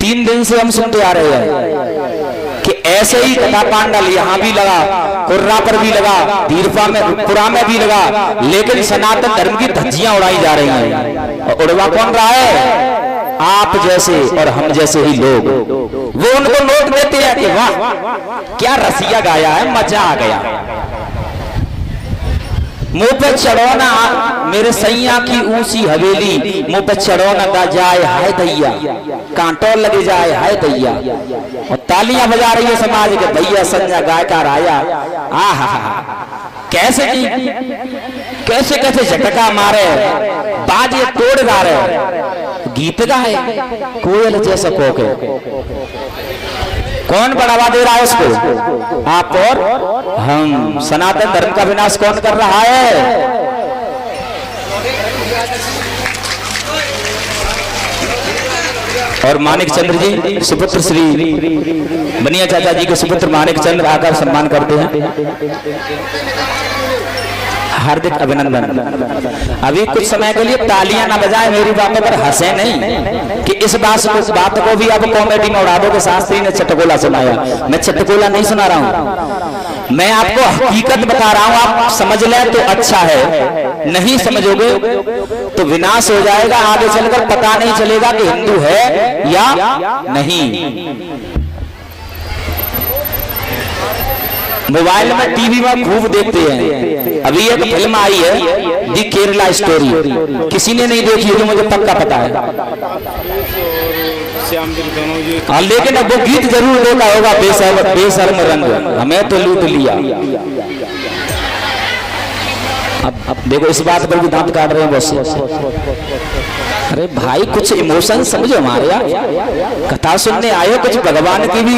3 दिन से हम सुनते आ रहे हैं कि ऐसे ही कथा पांडल यहाँ भी लगा, कुर्रा पर भी लगा, धीरपा में पुरा में भी लगा, लेकिन सनातन धर्म की धज्जियां उड़ाई जा रही हैं। और उड़वा कौन रहा है? आप जैसे और हम जैसे ही लोग। वो उनको नोट देते हैं कि वाह क्या रसिया गाया है, मजा आ गया। मुंह पे चढ़ोना मेरे सैया की ऊंची हवेली, मुंह पे चढ़ोना दा जाए हाय दैया, कांटों लगे जाए हाय दैया। और तालियां बजा रही है समाज के, भैया संजय गायकार आया। आहा कैसे की कैसे कैसे झटका मारे, बाजे तोड़ गा रहे, गीत गाए कोयल जैसा कोके। कौन बढ़ावा दे रहा है उसको? आप और हम। सनातन धर्म का विनाश कौन कर रहा है? और मानिक चंद्र जी सुपुत्र श्री बनिया चाचा जी के सुपुत्र मानिक चंद्र आकर सम्मान करते हैं। हार्दिक अभिनंदन। अभी कुछ समय के लिए तालियां ना बजाएं, मेरी बातों पर हंसे नहीं कि इस बात को भी आप कॉमेडी में उड़ा दो कि शास्त्री ने चटकोला सुनाया। मैं चटकोला नहीं सुना रहा हूं, मैं आपको हकीकत बता रहा हूं। आप समझ लें तो अच्छा है, नहीं समझोगे तो विनाश हो जाएगा। आगे चलकर पता नहीं चलेगा कि हिंदू है या नहीं। मोबाइल में टीवी में खूब देखते हैं। अभी एक फिल्म आई है दी केरला स्टोरी, किसी ने नहीं देखी है, मुझे पक्का पता है। लेकिन अब वो गीत जरूर देखा होगा, बेशर्म रंग हमें तो लूट लिया। अब देखो इस बात पर भी दांत काट रहे हैं बस। अरे भाई कुछ इमोशन समझो हमारे यार, कथा सुनने आए हो, कुछ भगवान की भी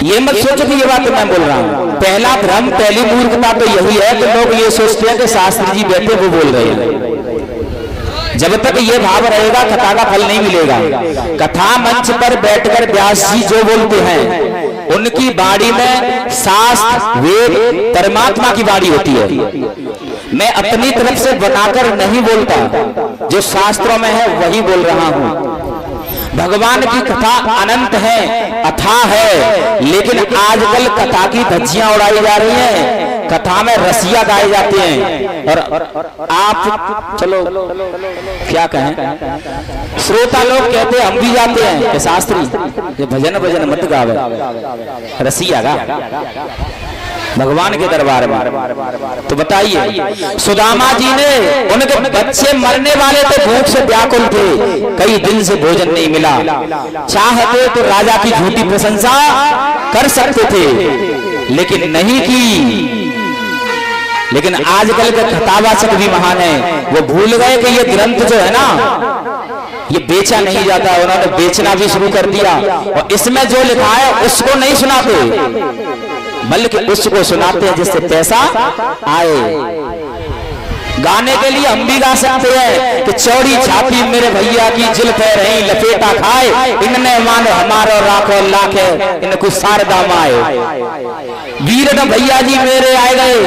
ये मत सोचो कि ये बात मैं बोल रहा हूँ। पहला भ्रम, पहली मूर्खता तो यही है कि लोग ये सोचते हैं कि शास्त्री जी बैठे वो बोल रहे हैं। जब तक ये भाव रहेगा कथा का फल नहीं मिलेगा। कथा मंच पर बैठकर व्यास जी जो बोलते हैं उनकी वाणी में शास्त्र वेद परमात्मा की वाणी होती है। मैं अपनी तरफ से बनाकर नहीं बोलता, जो शास्त्रों में है वही बोल रहा हूँ। भगवान की कथा अनंत है, अथाह है, लेकिन आजकल कथा की धज्जियां उड़ाई जा रही हैं, कथा में रसिया गाए जाते हैं। और आप चलो क्या कहें, श्रोता लोग कहते हैं, हम भी जाते हैं कि शास्त्री ये भजन मत गावे, रसिया गा भगवान के दरबार में। तो बताइए, सुदामा जी ने, उनके बच्चे मरने वाले थे, भूख से व्याकुल थे, कई दिन से भोजन नहीं मिला, चाहते तो राजा की झूठी प्रशंसा कर सकते थे लेकिन नहीं की। लेकिन आजकल के कथावाचक भी महान है, वो भूल गए कि ये ग्रंथ जो है ना ये बेचा नहीं जाता, उन्होंने बेचना भी शुरू कर दिया। और इसमें जो लिखा है उसको नहीं सुनाते, बल्कि उसको सुनाते हैं जिससे पैसा आए। गाने के लिए हम भी गा सकते हैं कि चौड़ी छाती मेरे भैया की जुल्फे रही लपेटा खाए, इनने मानो हमारो राखो लाखे इनको शारदा माए। वीर न भैया जी मेरे आए गए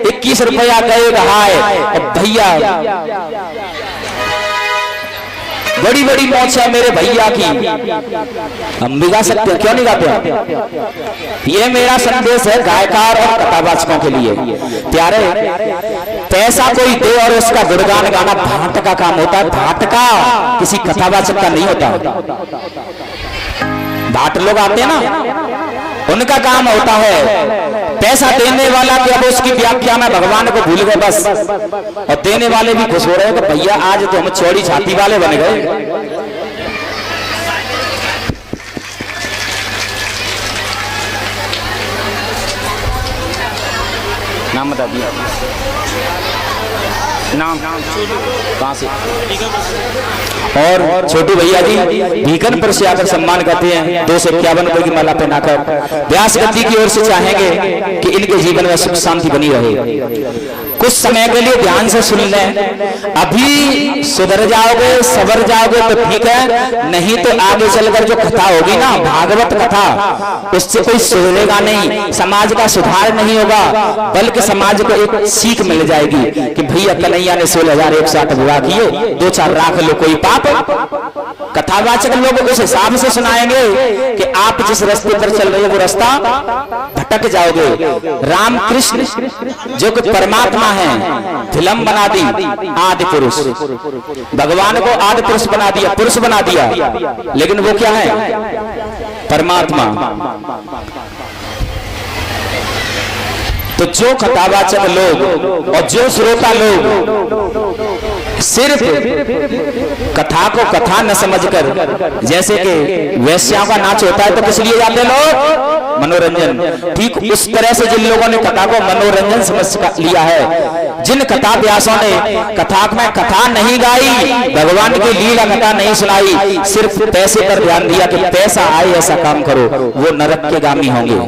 21 रुपया गए रहाए। और भैया बड़ी बड़ी मौज है मेरे भैया की, हम भी गा सकते हैं, क्यों नहीं गाते? ये मेरा संदेश है गायकार और कथावाचकों के लिए। प्यारे, पैसा कोई दे और उसका गुणगान गाना भाट का काम होता है, भाट का, किसी कथावाचक का नहीं होता। भाट लोग आते हैं ना, उनका काम होता है पैसा देने वाला कि अब उसकी व्याख्या में भगवान को भूल गए बस। और देने वाले भी खुश हो रहे हैं कि भैया आज तो हम चौड़ी छाती वाले बन गए। नाम बता दिया, नाम कहाँ से? और छोटू भैया जी भीकनपुर से आकर सम्मान करते हैं 251 रुपए की माला पहनाकर। व्यास गद्दी की ओर से चाहेंगे कि इनके जीवन में सुख शांति बनी रहे। कुछ समय के लिए ध्यान से सुन लें। अभी सुधर जाओगे, सबर जाओगे तो ठीक है, नहीं तो आगे चलकर जो कथा होगी ना, भागवत कथा, उससे कोई सुधरेगा नहीं, समाज का सुधार नहीं होगा, बल्कि समाज को एक सीख मिल जाएगी कि भैया कन्हैया ने 16,000 एक साथ विवाह किए, 2-4 राख लो कोई पाप। कथावाचक लोग उस हिसाब से सुनाएंगे कि आप जिस रास्ते पर चल रहे हो वो रास्ता भटक जाओगे। राम कृष्ण जो कि परमात्मा है, फिल्म बना दी आदि पुरुष, भगवान को आदि पुरुष बना दिया, पुरुष बना दिया, लेकिन वो क्या है? परमात्मा। तो जो कथावाचक लोग और जो श्रोता लोग सिर्फ कथा को कथा न समझकर, जैसे कि वैश्याओं का नाच होता है तो किस लिए जाते लोग? मनोरंजन। ठीक उस तरह से जिन लोगों ने कथा को मनोरंजन समझ लिया है, जिन कथा व्यासों ने कथा में कथा नहीं गाई, भगवान की लीला कथा नहीं सुनाई, सिर्फ पैसे पर ध्यान दिया कि पैसा आए ऐसा काम करो, वो नरक के गामी होंगे।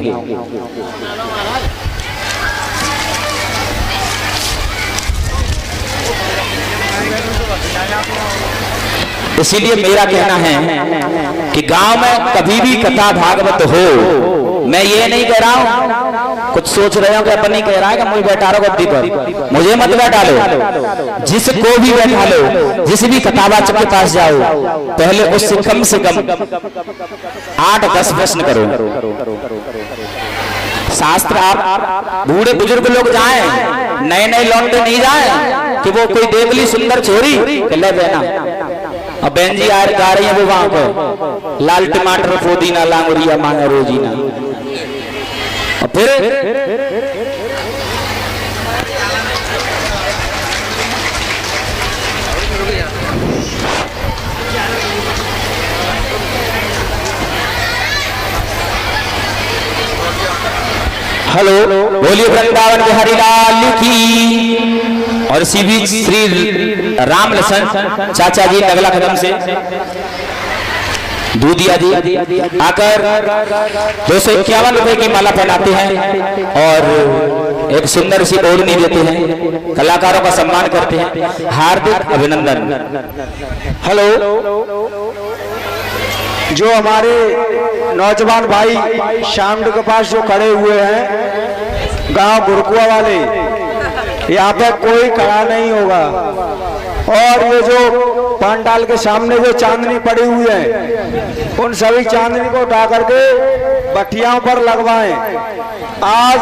इसीलिए मेरा कहना है कि गांव में कभी भी कथा भागवत हो, मैं ये नहीं कह रहा हूं, कुछ सोच रहे हो कि अपन नहीं कह रहा है कि मुझे बैठा रहो गद्दी पर, मुझे मत बैठा लो, जिसको भी बैठा लो, जिस भी कथावाचक के पास जाओ, पहले उससे कम 8-10 प्रश्न करो। शास्त्र आप बूढ़े बुजुर्ग लोग जाएं, नए लौंडे नहीं जाएं कि वो कोई देख ली सुंदर छोरी ले बहना, अब बहन जी गा रही है वो वहां पर लाल टमाटर पुदीना लांगुरिया मांगा रोजीना, और फिर हेलो, बोलिए वृंदावन बिहारी लाल की। और इसी बीच श्री राम लखन चाचा जी नगला कदम से दूधिया जी आकर 251 रुपए की माला पहनाते हैं और एक सुंदर सी ओढ़नी देते हैं, कलाकारों का सम्मान करते हैं। हार्दिक अभिनंदन। हेलो, जो हमारे नौजवान भाई शामड के पास जो खड़े हुए हैं, गांव गुरकुआ वाले, यहाँ पे कोई खड़ा नहीं होगा, और ये जो पंडाल के सामने जो चांदनी पड़ी हुई है, उन सभी चांदनी को उठा करके बठियाओं पर लगवाएं। आज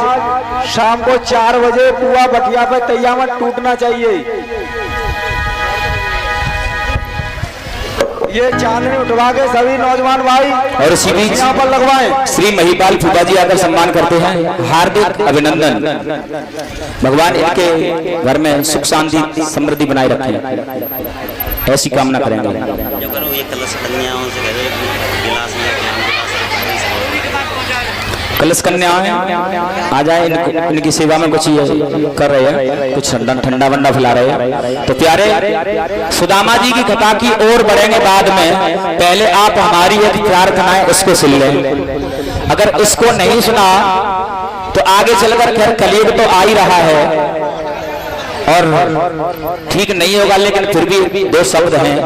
शाम को 4 बजे पूरा बठिया पे तैयार टूटना चाहिए। ये चांदनी उठवा के सभी नौजवान भाई और इसी बीच यहाँ पर लगवाएं। श्री महिपाल फूफा जी आकर सम्मान करते हैं। हार्दिक अभिनंदन। भगवान इनके घर में सुख शांति समृद्धि बनाए रखें, ऐसी कामना करेंगे। कलश कन्या आ जाए, इनकी सेवा में कुछ कर रहे हैं, कुछ ठंडा वंडा खिला रहे हैं। तो प्यारे सुदामा जी की कथा की ओर बढ़ेंगे बाद में, पहले आप हमारी यदि प्रार्थनाएं उसको सुन लें। अगर उसको नहीं सुना तो आगे चलकर खैर कलयुग तो आ ही रहा है और ठीक नहीं होगा, लेकिन फिर भी 2 शब्द हैं।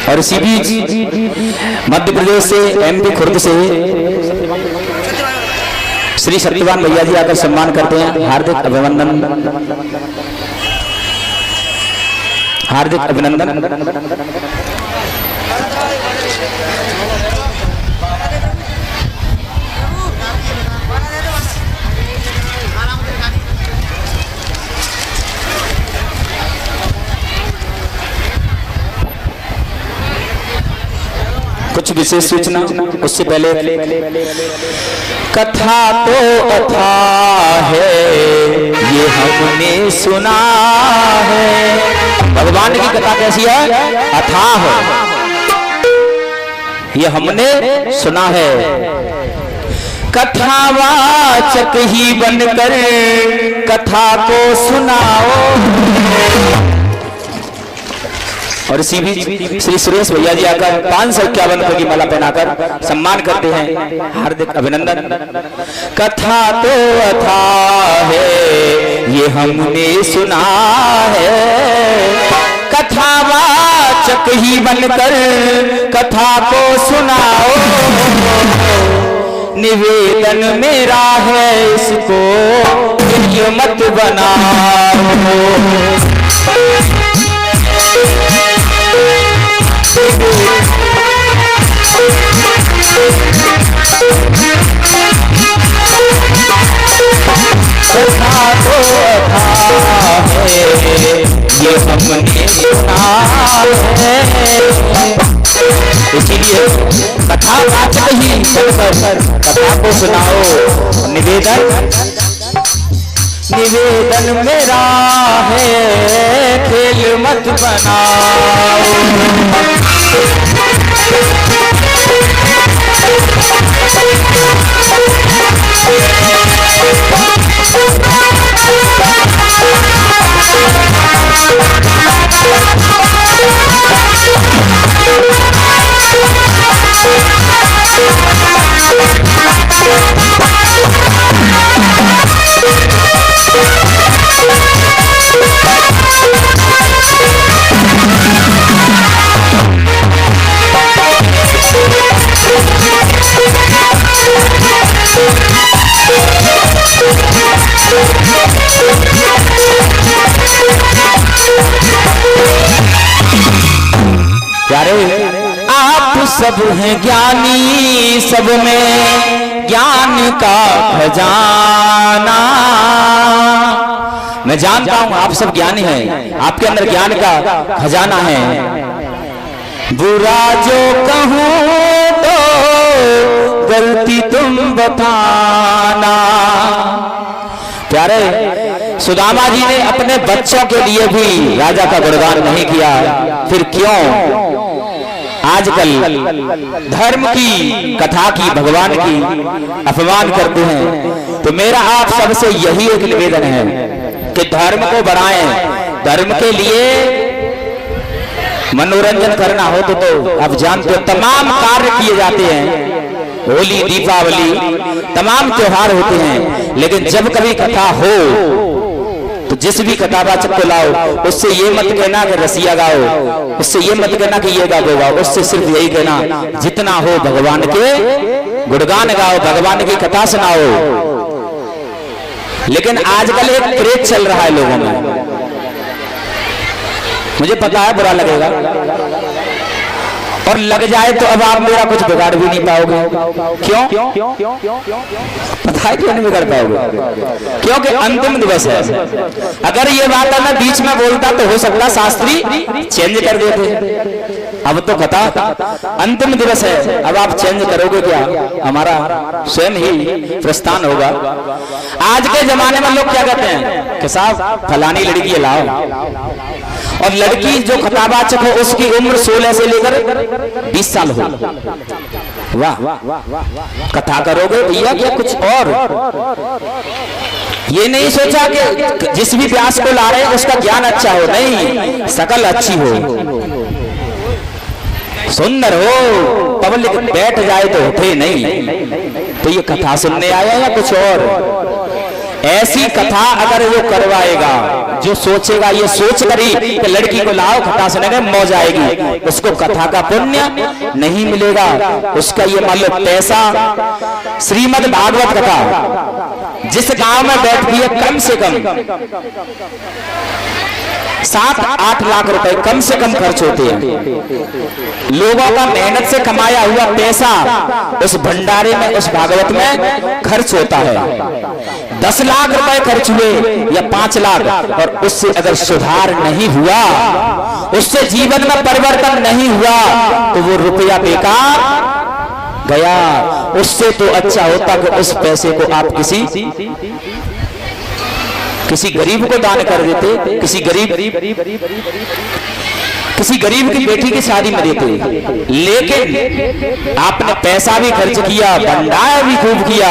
और इसी बीच मध्य प्रदेश से, MP खुर्द से श्री सत्यवान भैया जी आकर सम्मान करते हैं। हार्दिक अभिनंदन, हार्दिक अभिनंदन। कुछ विशेष सूचना उससे पहले, कथा तो अथाह है ये हमने सुना है। भगवान की कथा कैसी है? अथाह है, ये हमने सुना है। कथावाचक ही बनकर कथा को सुनाओ। और इसी बीच श्री सुरेश भैया जी आकर 551 रुपए की माला पहनाकर सम्मान करते हैं। हार्दिक अभिनंदन। कथा तो अथा है ये हमने सुना है, कथावाचक ही बनकर कथा को सुनाओ, निवेदन मेरा है इसको ये मत बनाओ। कथा तो अथा है ये हमने सुना है, इसीलिए कथावाचक ही बनकर कथा को सुनाओ, निवेदन मेरा है खेल मत बनाओ। आप सब हैं ज्ञानी, सब में ज्ञान का खजाना। मैं जानता हूं आप सब ज्ञानी हैं, आपके अंदर ज्ञान का खजाना है। बुरा जो कहूं तो गलती तुम बताना। प्यारे सुदामा जी ने अपने बच्चों के लिए भी राजा का गुणगान नहीं किया, फिर क्यों आजकल धर्म की कथा की भगवान की अपमान करते हैं। तो मेरा आप सबसे यही एक निवेदन है कि धर्म को बढ़ाएं। धर्म के लिए मनोरंजन करना हो तो आप जानते हो तमाम कार्य किए जाते हैं, होली दीपावली तमाम त्योहार होते हैं, लेकिन जब कभी कथा हो तो जिस भी कथावाचक को लाओ उससे ये मत कहना कि रसिया गाओ, उससे ये मत कहना कि ये गाओ गाओ, उससे सिर्फ यही कहना जितना हो भगवान के गुणगान गाओ, भगवान की कथा सुनाओ। लेकिन आजकल एक क्रेज चल रहा है लोगों में, मुझे पता है बुरा लगेगा और लग जाए तो अब आप मेरा कुछ बिगाड़ भी नहीं पाओगे। क्यों? पता है क्यों नहीं बिगाड़ पाओगे? क्योंकि अंतिम दिवस है। अगर ये बात मैं बीच में बोलता तो हो सकता शास्त्री चेंज कर देते। अब तो कथा अंतिम दिवस है, अब आप चेंज करोगे क्या? हमारा स्वयं ही प्रस्थान होगा। आज के जमाने में लोग क्या कहते हैं कि साहब फलानी लड़की लाओ, और लड़की जो कथावाचक हो उसकी उम्र 16 से लेकर 20 साल हो। वाह, कथा करोगे भैया क्या कुछ और? ये नहीं सोचा कि जिस भी व्यास को ला रहे हैं उसका ज्ञान अच्छा हो, नहीं, शकल अच्छी हो, सुंदर हो, पब्लिक बैठ जाए तो उठे नहीं। तो ये कथा सुनने आया या कुछ और? ऐसी कथा अगर वो करवाएगा, जो सोचेगा ये सोच करी कि लड़की को लाओ कथा सुनेंगे मौज आएगी, उसको कथा का पुण्य नहीं मिलेगा। उसका ये मान लो पैसा, श्रीमद् भागवत कथा जिस गांव में बैठती है कम से कम 7-8 लाख रुपए कम से कम खर्च होते हैं। लोगों का मेहनत से कमाया हुआ पैसा उस भंडारे में, उस भागवत में खर्च होता है। 10 लाख रुपए खर्च हुए या 5 लाख, और उससे अगर सुधार नहीं हुआ, उससे जीवन में परिवर्तन नहीं हुआ, तो वो रुपया बेकार गया। उससे तो अच्छा होता कि उस पैसे को आप किसी गरीब को दान कर देते, किसी गरीब किसी गरीब की बेटी की शादी में देते, लेकिन आपने पैसा भी खर्च किया, भंडारा भी खूब किया,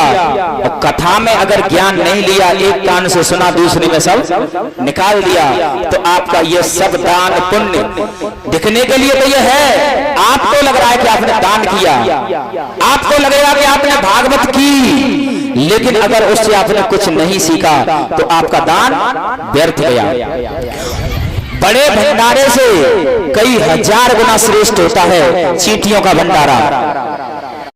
और कथा में अगर ज्ञान नहीं लिया, एक कान से सुना दूसरे में सब निकाल दिया, तो आपका ये सब दान पुण्य दिखने के लिए तो ये है, आपको लग रहा है कि आपने दान किया, आपको लगेगा कि आपने भागवत की, लेकिन अगर उससे आपने कुछ नहीं सीखा तो आपका दान व्यर्थ गया। बड़े भंडारे से कई हजार गुना श्रेष्ठ होता है चींटियों का भंडारा।